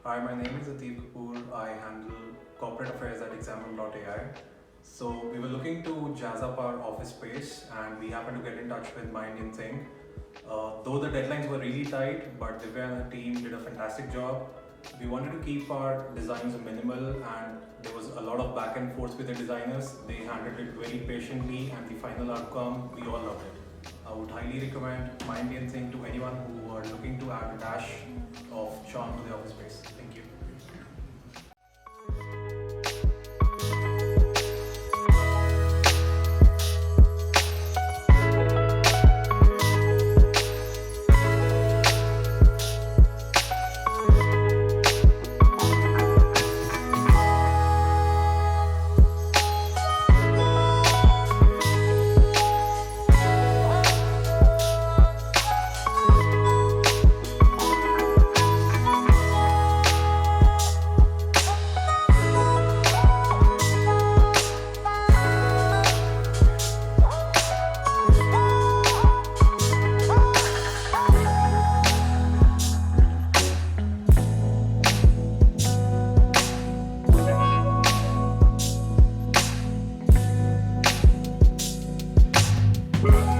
Hi, my name is Atif Kapoor. I handle corporate affairs at example.ai. So we were looking to jazz up our office space and we happened to get in touch with My Indian Thing. Though the deadlines were really tight, but Divya and the team did a fantastic job. We wanted to keep our designs minimal and there was a lot of back and forth with the designers. They handled it very patiently and the final outcome, we all loved it. I would highly recommend My Indian Thing to anyone who are looking to add a dash of charm to the office space. Thank you. Bye.